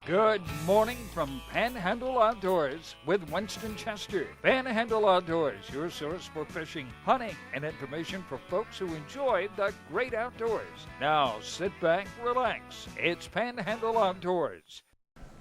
Good morning from Panhandle Outdoors with Winston Chester. Panhandle Outdoors, your source for fishing, hunting, and information for folks who enjoy the great outdoors. Now sit back, relax. It's Panhandle Outdoors.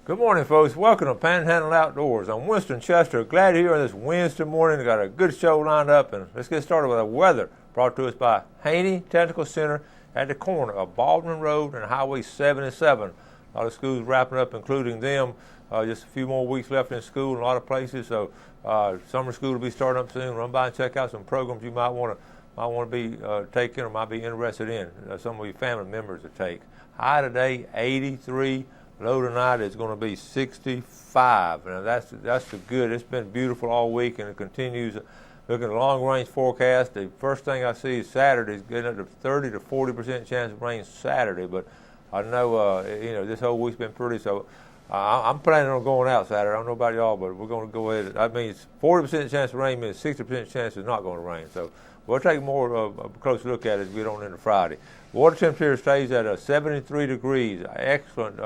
Good morning, folks. Welcome to Panhandle Outdoors. I'm Winston Chester. Glad you're here this Wednesday morning. Got a good show lined up, and let's get started with the weather. Brought to us by Haney Technical Center at the corner of Baldwin Road and Highway 77. A lot of schools wrapping up, including them. Just a few more weeks left in school in a lot of places. So summer school will be starting up soon. Run by and check out some programs you might want to be taking or might be interested in. Some of your family members to take. High today, 83. Low tonight is going to be 65. Now that's the good. It's been beautiful all week, and it continues. Looking at the long-range forecast, the first thing I see is Saturday is getting up to 30 to 40% chance of rain Saturday. But I know, this whole week's been pretty, so I'm planning on going out Saturday. I don't know about y'all, but we're going to go ahead. I mean, 40% chance of rain means 60% chance it's not going to rain. So we'll take more of a close look at it as we get on into Friday. Water temperature stays at 73 degrees. Excellent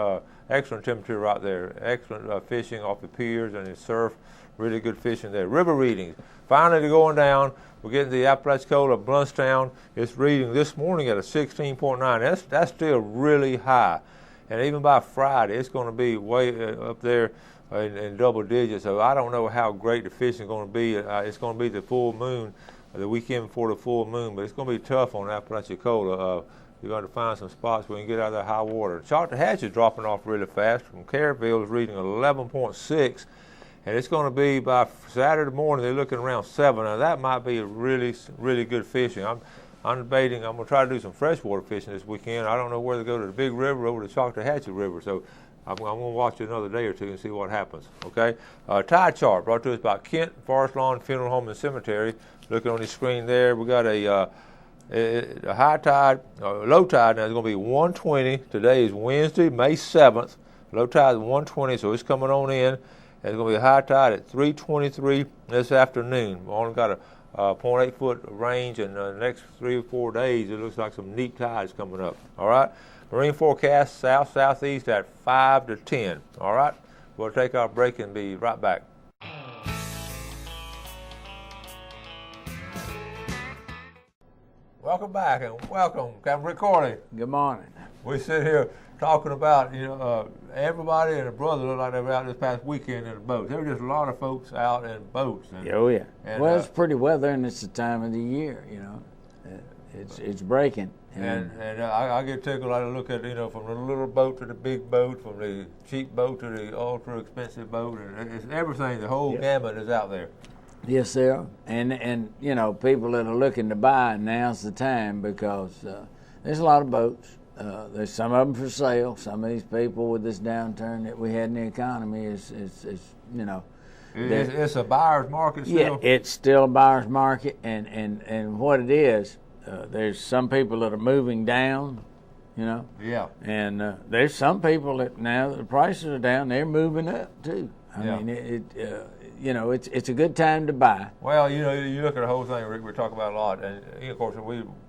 temperature right there. Excellent fishing off the piers and the surf. Really good fishing there. River readings finally going down. We're getting the Apalachicola of Bluntstown. It's reading this morning at a 16.9. That's still really high. And even by Friday, it's going to be way up there in double digits. So I don't know how great the fishing is going to be. It's going to be the full moon, the weekend before the full moon. But it's going to be tough on Apalachicola. You're going to find some spots where you can get out of that high water. Chalk-to-Hatch is dropping off really fast. From Caryville is reading 11.6. And it's going to be by Saturday morning, they're looking around 7. Now, that might be a really, really good fishing. I'm debating, I'm going to try to do some freshwater fishing this weekend. I don't know whether to go to the Big River or over to Chalk-to-Hatch River. So I'm going to watch it another day or two and see what happens. Okay? Tide chart brought to us by Kent Forest Lawn Funeral Home and Cemetery. Looking on the screen there, we got a high tide, low tide now is going to be 120. Today is Wednesday, May 7th. Low tide is 120, so it's coming on in. It's going to be a high tide at 3:23 this afternoon. We've only got a 0.8 foot range, and the next 3 or 4 days, it looks like some neat tides coming up. All right? Marine forecast south-southeast at 5 to 10. All right? We'll take our break and be right back. Welcome back, and welcome, Captain Rick Corley. Good morning. We sit here talking about, everybody and a brother looked like they were out this past weekend in a boat. There were just a lot of folks out in boats. Oh, yeah. Well, it's pretty weather, and it's the time of the year, It's breaking. And I get tickled. I look at, from the little boat to the big boat, from the cheap boat to the ultra expensive boat, and it's everything. The whole gamut is out there. Yes, sir. And people that are looking to buy, now's the time because there's a lot of boats. There's some of them for sale. Some of these people with this downturn that we had in the economy is It's a buyer's market still? Yeah, it's still a buyer's market. And what it is, there's some people that are moving down, Yeah. And there's some people that now the prices are down, they're moving up too. I mean, it's a good time to buy. Well, you look at the whole thing, Rick, we talk about a lot, and of course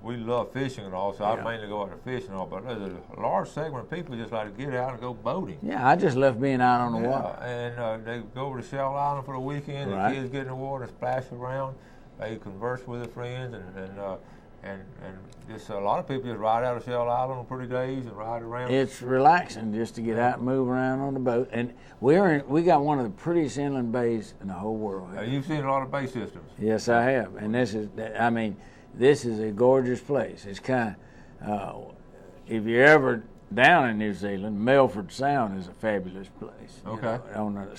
we love fishing and all, so I mainly go out to fish and all, but there's a large segment of people just like to get out and go boating. Yeah, I just love being out on the water. And they go over to Shell Island for the weekend, the kids get in the water, splash around, they converse with their friends, and just a lot of people just ride out of Shell Island on pretty days and ride around. It's relaxing just to get out and move around on the boat. And we got one of the prettiest inland bays in the whole world. You've seen a lot of bay systems. Yes, I have. And this is a gorgeous place. It's kind of, if you're ever down in New Zealand, Milford Sound is a fabulous place. Okay. On the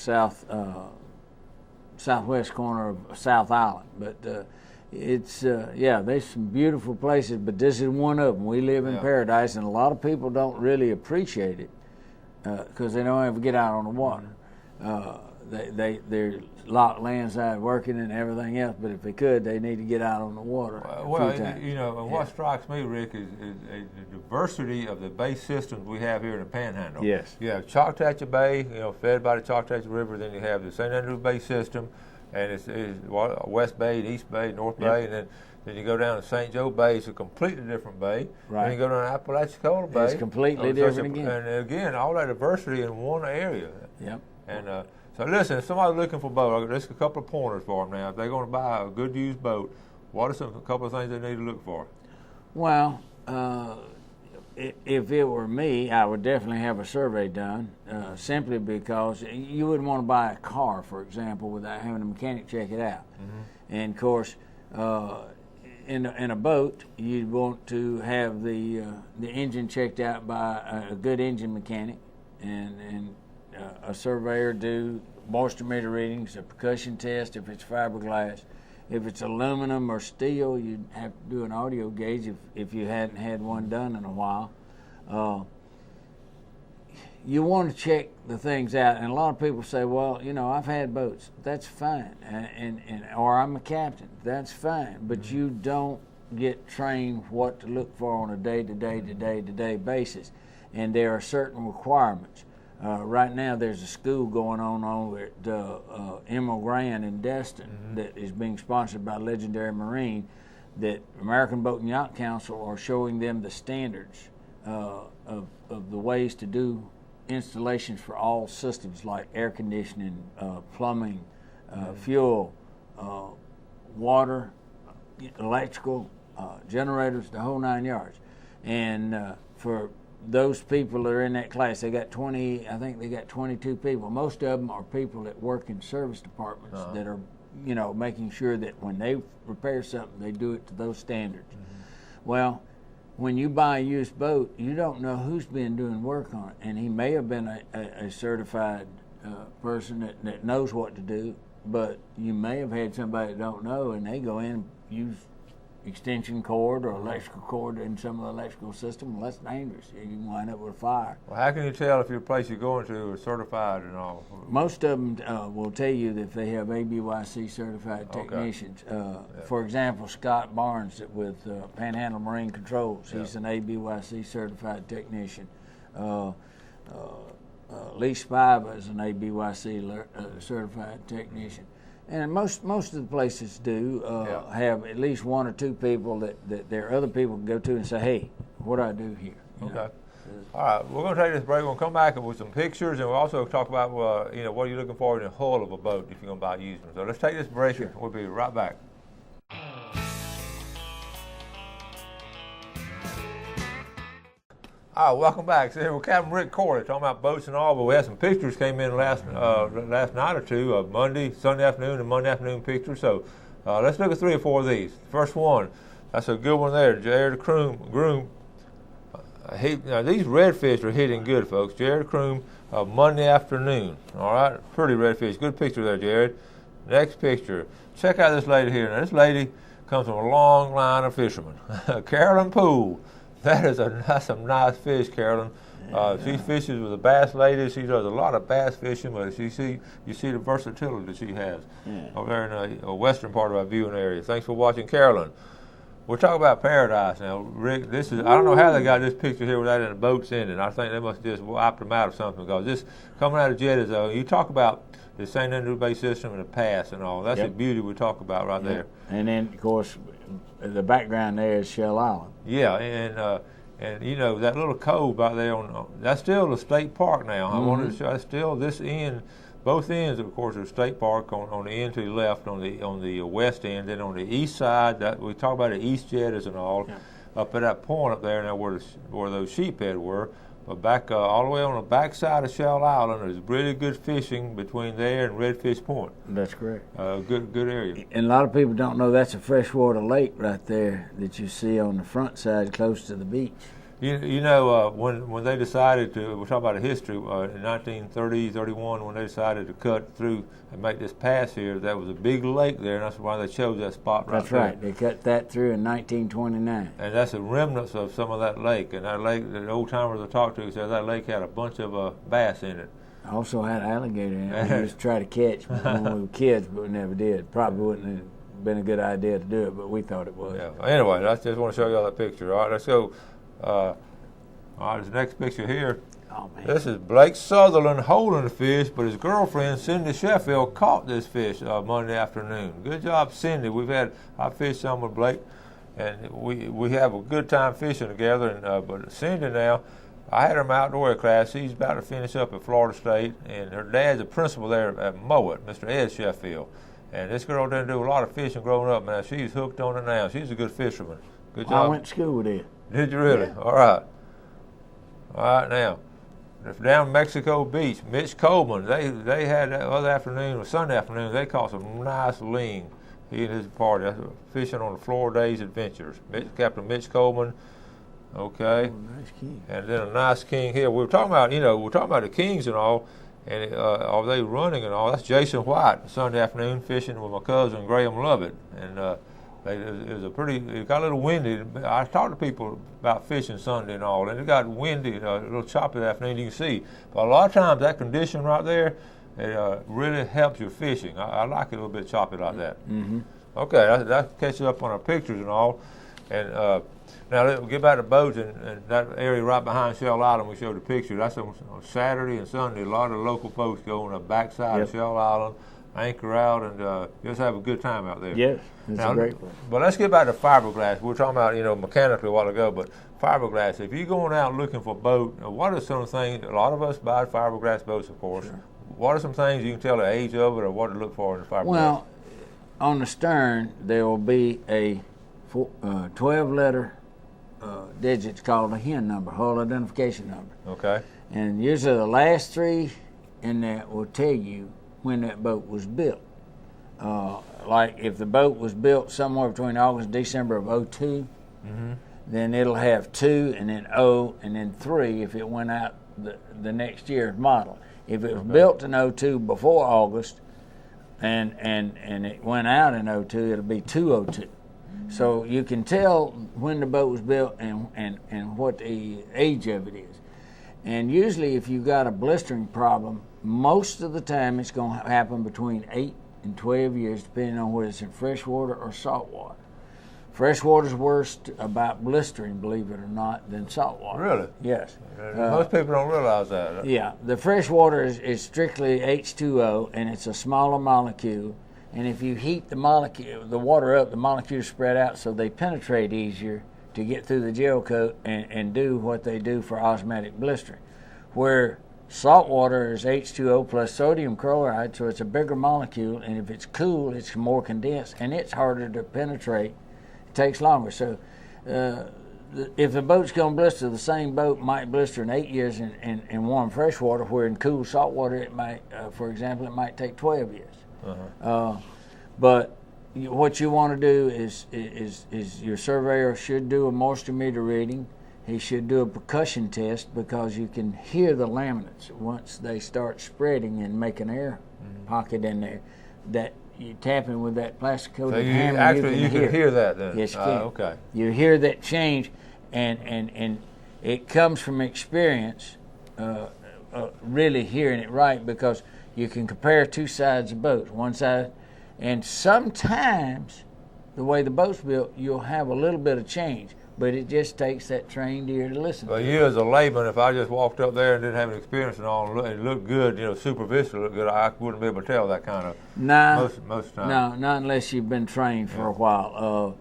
southwest corner of South Island. But it's there's some beautiful places, but this is one of them. We live in paradise, and a lot of people don't really appreciate it because they don't ever get out on the water. They're locked landside working and everything else, but if they could, they need to get out on the water. Well, and what strikes me, Rick, is the diversity of the bay systems we have here in the Panhandle. Yes. You have Choctawhatchee Bay, fed by the Choctawhatchee River. Then you have the St. Andrews Bay system. and it's West Bay, East Bay, North Bay, and then you go down to St. Joe Bay. It's a completely different bay. Right. And you go down to Apalachicola Bay. It's completely different again. And again, all that diversity in one area. Yep. And so listen, if somebody's looking for a boat, there's a couple of pointers for them now. If they're going to buy a good used boat, what are a couple of things they need to look for? Well, if it were me, I would definitely have a survey done, simply because you wouldn't want to buy a car, for example, without having a mechanic check it out. Mm-hmm. And of course, in a boat, you'd want to have the engine checked out by a good engine mechanic, and a surveyor do moisture meter readings, a percussion test if it's fiberglass. If it's aluminum or steel, you'd have to do an audio gauge if you hadn't had one done in a while. You want to check the things out, and a lot of people say, well, I've had boats. That's fine, or I'm a captain. That's fine, but you don't get trained what to look for on a day-to-day basis, and there are certain requirements. Right now, there's a school going on over at Emerald Grand in Destin that is being sponsored by Legendary Marine, that American Boat and Yacht Council are showing them the standards of the ways to do installations for all systems like air conditioning, plumbing, fuel, water, electrical, generators, the whole 9 yards. And for those people that are in that class, they got 22 people. Most of them are people that work in service departments that are, making sure that when they repair something, they do it to those standards. Mm-hmm. Well, when you buy a used boat, you don't know who's been doing work on it, and he may have been a certified person that knows what to do, but you may have had somebody that don't know, and they go in and use extension cord or electrical cord in some of the electrical system. Well, that's dangerous. You can wind up with a fire. Well, how can you tell if your place you're going to is certified and all? Most of them will tell you that if they have ABYC certified technicians. For example, Scott Barnes with Panhandle Marine Controls, he's an ABYC certified technician. Lee Spiva is an ABYC certified technician. And most of the places do have at least one or two people that there are other people can go to and say, hey, what do I do here? Okay. All right, we're going to take this break. We'll come back with some pictures, and we'll also talk about, what are you looking for in the hull of a boat if you're going to buy a used one. So let's take this break, and we'll be right back. All right, welcome back. So here with Captain Rick Corley talking about boats and all, but we had some pictures came in last night or two, Sunday afternoon and Monday afternoon pictures. So let's look at 3 or 4 of these. First one, that's a good one there, Jared Groom. These redfish are hitting good, folks. Jared Groom, Monday afternoon. All right, pretty redfish. Good picture there, Jared. Next picture. Check out this lady here. Now, this lady comes from a long line of fishermen. Carolyn Poole. That's some nice fish, Carolyn. She fishes with the bass lady. She does a lot of bass fishing, but you see the versatility that she has over there in the western part of our viewing area. Thanks for watching, Carolyn. We're talking about paradise now, Rick. I don't know how they got this picture here without the boats in it. I think they must have just wiped them out of something, because this coming out of Jeddah, though, you talk about the St. Andrew Bay system and the pass and all. That's the beauty we talk about right there. And then, of course, the background there is Shell Island. Yeah, and that little cove out there that's still the state park now. I wanted to show that's still this end. Both ends, of course, are state park on the end to the left, on the west end. Then on the east side, that we talk about the east jetties and all, up at that point up there now where those sheephead were. But back all the way on the back side of Shell Island, there's really good fishing between there and Redfish Point. That's correct. Good area. And a lot of people don't know that's a freshwater lake right there that you see on the front side close to the beach. When they decided to, we're talking about a history, in 1930, 31, when they decided to cut through and make this pass here, that was a big lake there, and that's why they chose that spot right there. That's right. They cut that through in 1929. And that's the remnants of some of that lake. And that lake, the old timers I talked to said that lake had a bunch of bass in it. Also had alligator in it. We used to try to catch when we were kids, but we never did. Probably wouldn't have been a good idea to do it, but we thought it was. Yeah. Anyway, I just want to show you all that picture. All right, let's go. All right, this next picture here. Oh, man. This is Blake Sutherland holding the fish, but his girlfriend, Cindy Sheffield, caught this fish Monday afternoon. Good job, Cindy. I fished some with Blake, and we have a good time fishing together. And but Cindy now, I had her in my outdoor class. She's about to finish up at Florida State, and her dad's a principal there at Mowat, Mr. Ed Sheffield. And this girl didn't do a lot of fishing growing up, man. She's hooked on it now. She's a good fisherman. Good job. I went to school with Ed. Did you really? Yeah. All right. All right, now. Down Mexico Beach, Mitch Coleman, they had that other afternoon, or Sunday afternoon, they caught some nice ling. He and his party, fishing on the Florida Days Adventures. Captain Mitch Coleman, okay. Oh, nice king. And then a nice king here. We were talking about the kings and all, and are they running and all. That's Jason White, Sunday afternoon, fishing with my cousin Graham Lovett. And it got a little windy. I talked to people about fishing Sunday and all, and it got windy, a little choppy that afternoon, you can see. But a lot of times that condition right there, it really helps your fishing. I like it a little bit choppy like that. Mm-hmm. Okay, that catches up on our pictures and all. And now we'll get back to boats, and that area right behind Shell Island we showed the picture. That's on Saturday and Sunday. A lot of local folks go on the backside of Shell Island, anchor out, and just have a good time out there. Yes, it's a great place. But let's get back to fiberglass. We were talking about, mechanically a while ago, but fiberglass, if you're going out looking for a boat, what are some things, a lot of us buy fiberglass boats, of course. Sure. What are some things you can tell the age of it or what to look for in the fiberglass? Well, on the stern, there will be a 12-letter digits called a HIN number, hull identification number. Okay. And usually the last three in that will tell you when that boat was built. Like if the boat was built somewhere between August and December of 02, then it'll have 2 and then 0 and then 3 if it went out the next year's model. If it was built in 02 before August and it went out in 02, it'll be 202. So you can tell when the boat was built and what the age of it is. And usually if you've got a blistering problem, most of the time it's going to happen between 8 and 12 years, depending on whether it's in freshwater or saltwater. Freshwater's worse about blistering, believe it or not, than saltwater. Really? Yes. Most people don't realize that. Yeah. The freshwater is strictly H2O, and it's a smaller molecule. And if you heat the water up, the molecules spread out so they penetrate easier to get through the gel coat and do what they do for osmotic blistering. Where salt water is H2O plus sodium chloride, so it's a bigger molecule, and if it's cool, it's more condensed, and it's harder to penetrate. It takes longer. So if the boat's going to blister, the same boat might blister in 8 years in warm freshwater, where in cool salt water, it might, for example, it might take 12 years. But what you want to do is your surveyor should do a moisture meter reading. He should do a percussion test because you can hear the laminates once they start spreading and make an air pocket in there. That you tapping with that plastic coated hammer, you can hear that then. Yes, you can. Okay. You hear that change, and it comes from experience. Really hearing it right, because you can compare two sides of boats. One side, and sometimes the way the boat's built, you'll have a little bit of change, but it just takes that trained ear to listen. But you as a layman, if I just walked up there and didn't have any experience and all, and it looked good, superficially looked good, I wouldn't be able to tell that kind of most times. No, not unless you've been trained for a while.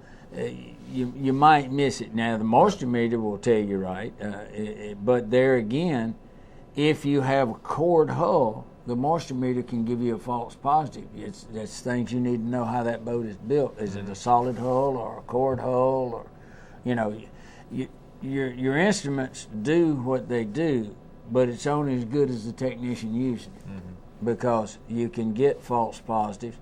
You might miss it. Now, the moisture meter will tell you right, but there again, if you have a cored hull, the moisture meter can give you a false positive. That's things you need to know how that boat is built. Is it a solid hull or a cored hull, or your instruments do what they do, but it's only as good as the technician using it, because you can get false positives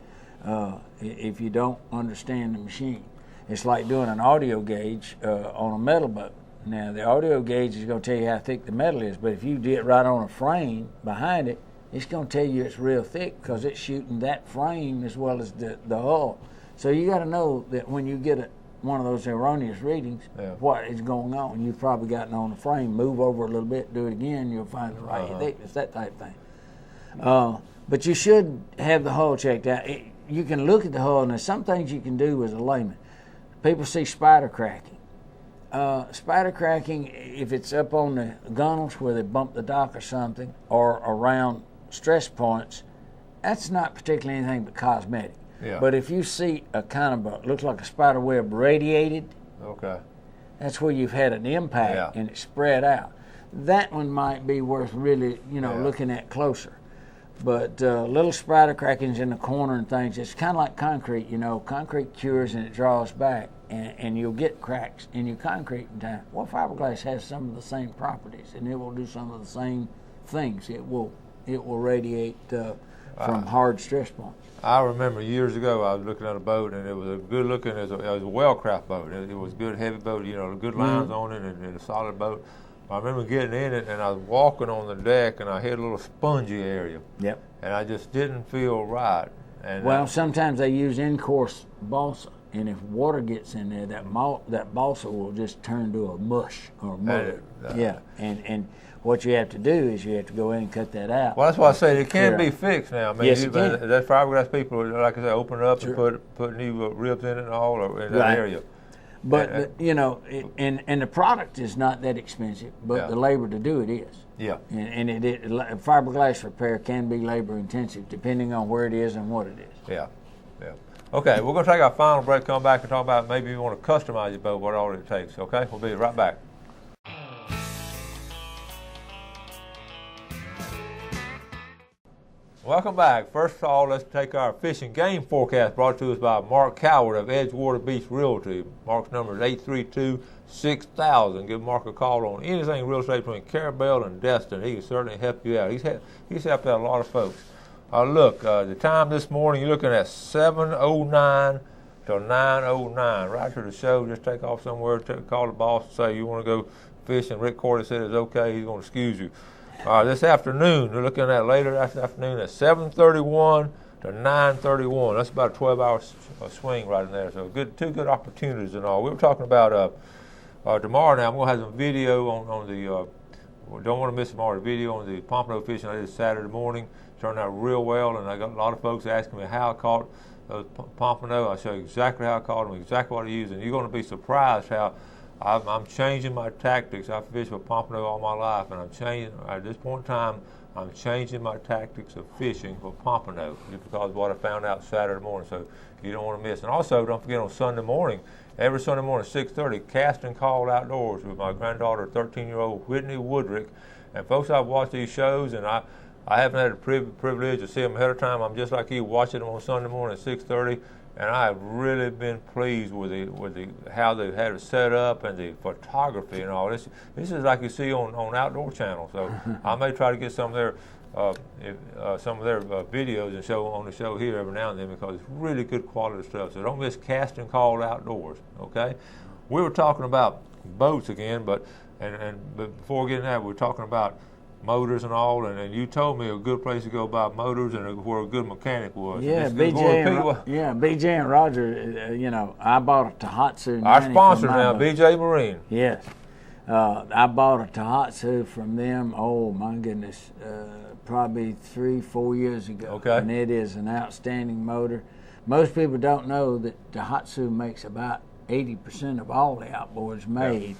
if you don't understand the machine. It's like doing an audio gauge on a metal boat. Now, the audio gauge is going to tell you how thick the metal is, but if you get right on a frame behind it, it's going to tell you it's real thick because it's shooting that frame as well as the hull. So you got to know that when you get one of those erroneous readings, what is going on. You've probably gotten on the frame, move over a little bit, do it again, you'll find the right thickness, that type of thing. But you should have the hull checked out. You can look at the hull, and there's some things you can do as a layman. People see spider cracking. Spider cracking, if it's up on the gunnels where they bump the dock or something, or around stress points, that's not particularly anything but cosmetic. Yeah. But if you see a kind of looks like a spider web radiated, Okay. that's where you've had an impact and it's spread out. That one might be worth really, looking at closer. But little spider crackings in the corner and things, it's kind of like concrete, Concrete cures and it draws back, and you'll get cracks in your concrete in time. Well, fiberglass has some of the same properties, and it will do some of the same things. It will radiate from hard stress points. I remember years ago I was looking at a boat, and it was a good looking, it was a well-craft boat. It was a good heavy boat, good lines on it, and a solid boat. I remember getting in it, and I was walking on the deck, and I hit a little spongy area. Yep. And I just didn't feel right. And sometimes they use in-course balsa, and if water gets in there, that balsa will just turn to a mush or mud. And what you have to do is you have to go in and cut that out. Well, that's why I say it can be fixed now. I mean, yes, it can. That fiberglass people, like I say, open it up and put new ribs in it and all in that area. But and the product is not that expensive, but the labor to do it is. Yeah. And fiberglass repair can be labor intensive depending on where it is and what it is. Yeah. Okay, we're going to take our final break, come back and talk about maybe you want to customize your boat, what all it takes. Okay, we'll be right back. Welcome back. First of all, let's take our fishing game forecast brought to us by Mark Coward of Edgewater Beach Realty. Mark's number is 832-6000. Give Mark a call on anything real estate between Carabel and Destin. He can certainly help you out. He's helped out a lot of folks. Look, the time this morning, you're looking at 7:09 to 9:09. Right to the show, just take off somewhere, call the boss and say you want to go fishing. Rick Cordy said it's okay. He's going to excuse you. This afternoon, we're looking at later this afternoon at 7:31 to 9:31. That's about a 12-hour swing right in there. So two good opportunities and all. We were talking about tomorrow. Now I'm going to have some video on the. Don't want to miss tomorrow. The video on the pompano fishing I did Saturday morning turned out real well, and I got a lot of folks asking me how I caught those pompano. I show you exactly how I caught them, exactly what I used, and you're going to be surprised how. I'm changing my tactics. I've fished with pompano all my life, and I'm changing, at this point in time, I'm changing my tactics of fishing for pompano just because of what I found out Saturday morning, so you don't want to miss. And also, don't forget on Sunday morning, every Sunday morning at 6:30, Cast and Call Outdoors with my granddaughter, 13-year-old Whitney Woodrick. And folks, I've watched these shows, and I haven't had the privilege to see them ahead of time. I'm just like you, watching them on Sunday morning at 6:30. And I have really been pleased with how they had it set up and the photography and all. This is like you see on Outdoor Channel. So I may try to get some of their videos and show on the show here every now and then because it's really good quality stuff. So don't miss Cast and Call Outdoors. Okay, we were talking about boats again, but before getting that, we were talking about motors and all, and you told me a good place to go buy motors and where a good mechanic was. Yeah, BJ and Roger. I bought a Tohatsu. Our sponsor now, BJ Marine. Yes, I bought a Tohatsu from them. Oh my goodness, probably 3-4 years ago. Okay, and it is an outstanding motor. Most people don't know that Tohatsu makes about 80% of all the outboards made,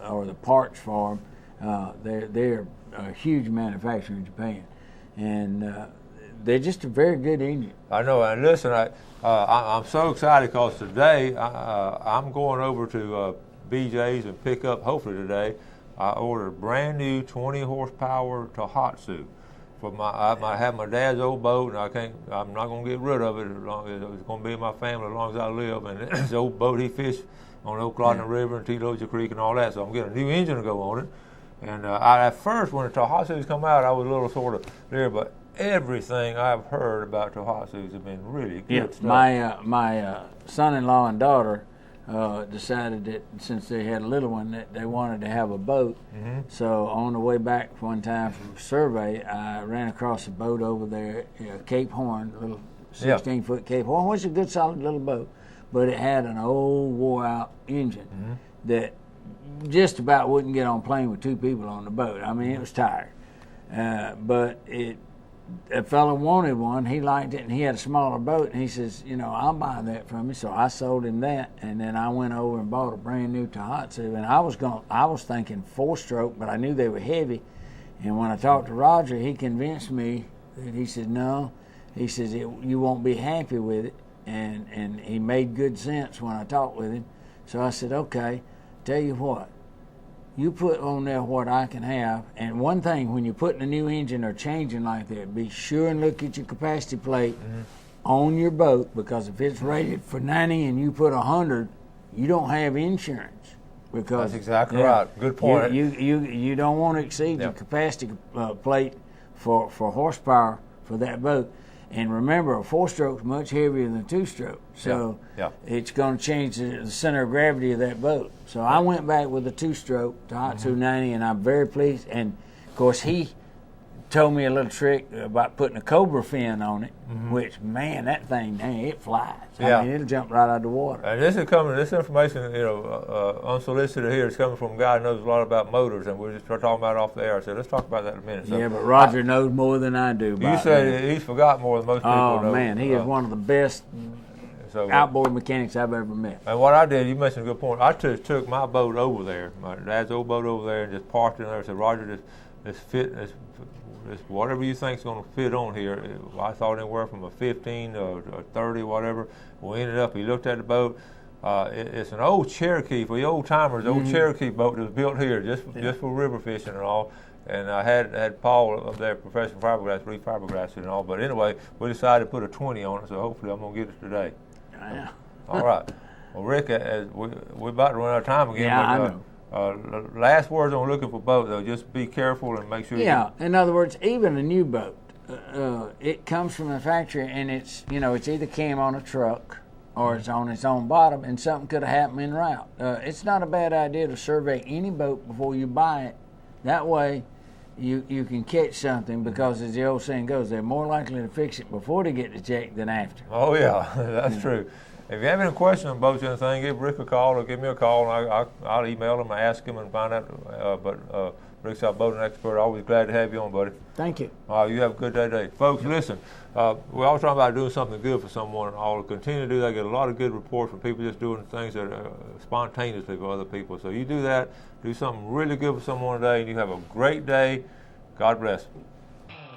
or the parts for them. They're a huge manufacturer in Japan, and they're just a very good engine. I know, and listen, I'm so excited because today I'm going over to BJ's and pick up, hopefully today, I ordered a brand new 20 horsepower Tohatsu. I have my dad's old boat, and I'm not going to get rid of it as long as it's going to be in my family as long as I live. And his old boat, he fished on Oklahoma River and Teloja Creek and all that, so I'm getting a new engine to go on it. And at first, when the Tohatsus come out, I was a little sort of there, but everything I've heard about Tohatsus have been really good stuff. My son-in-law and daughter decided that since they had a little one that they wanted to have a boat. Mm-hmm. So on the way back one time from a survey, I ran across a boat over there, Cape Horn, a little 16-foot Cape Horn, which is a good solid little boat, but it had an old wore-out engine that just about wouldn't get on a plane with two people on the boat. I mean, it was tired, but it a fellow wanted one. He liked it, and he had a smaller boat. And he says, I'll buy that from you. So I sold him that, and then I went over and bought a brand new Tohatsu. And I was thinking 4-stroke, but I knew they were heavy. And when I talked to Roger, he convinced me that he said no. He says you won't be happy with it, and he made good sense when I talked with him. So I said, okay, tell you what. You put on there what I can have, and one thing, when you're putting a new engine or changing like that, be sure and look at your capacity plate on your boat, because if it's rated for 90 and you put 100, you don't have insurance. Because that's exactly right. Good point. You don't want to exceed your capacity plate for horsepower for that boat. And remember, a 4-stroke is much heavier than a 2-stroke, so it's going to change the center of gravity of that boat. So I went back with a 2-stroke Tohatsu 90, and I'm very pleased. And of course, he told me a little trick about putting a Cobra fin on it, which, man, that thing, it flies. I mean, it'll jump right out of the water. And this information, unsolicited here, is coming from a guy who knows a lot about motors, and we're just talking about it off the air. So let's talk about that in a minute. So, yeah, but Roger knows more than I do. You say he's forgot more than most people know. Oh, man, he is one of the best outboard mechanics I've ever met. And what I did, you mentioned a good point. I took my boat over there, my dad's old boat over there, and just parked it in there. I said, Roger, this whatever you think's going to fit on here. I thought anywhere from a 15 or 30, whatever. We ended up, he looked at the boat. It's an old Cherokee, for the old timers, old Cherokee boat that was built here just for river fishing and all. And I had Paul up there, professional fiberglass, refiberglass and all. But anyway, we decided to put a 20 on it, so hopefully I'm going to get it today. Yeah. All right. Well, Rick, we're about to run out of time again. Yeah, but, I know. Last words on looking for boat, though. Just be careful and make sure. Yeah. In other words, even a new boat, it comes from the factory, and it's either came on a truck or it's on its own bottom, and something could have happened en route. It's not a bad idea to survey any boat before you buy it. That way, you can catch something, because as the old saying goes, they're more likely to fix it before they get the check than after. Oh yeah, that's true. If you have any questions on boats or anything, give Rick a call or give me a call, and I'll email him and ask him and find out. But Rick's our boating expert. Always glad to have you on, buddy. Thank you. You have a good day today. Folks, listen, we're always talking about doing something good for someone, and I'll continue to do that. I get a lot of good reports from people just doing things that are spontaneously for other people. So you do that, do something really good for someone today, and you have a great day. God bless.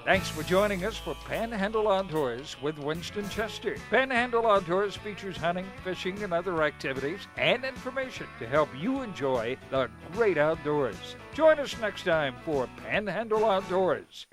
Thanks for joining us for Panhandle Outdoors with Winston Chester. Panhandle Outdoors features hunting, fishing, and other activities and information to help you enjoy the great outdoors. Join us next time for Panhandle Outdoors.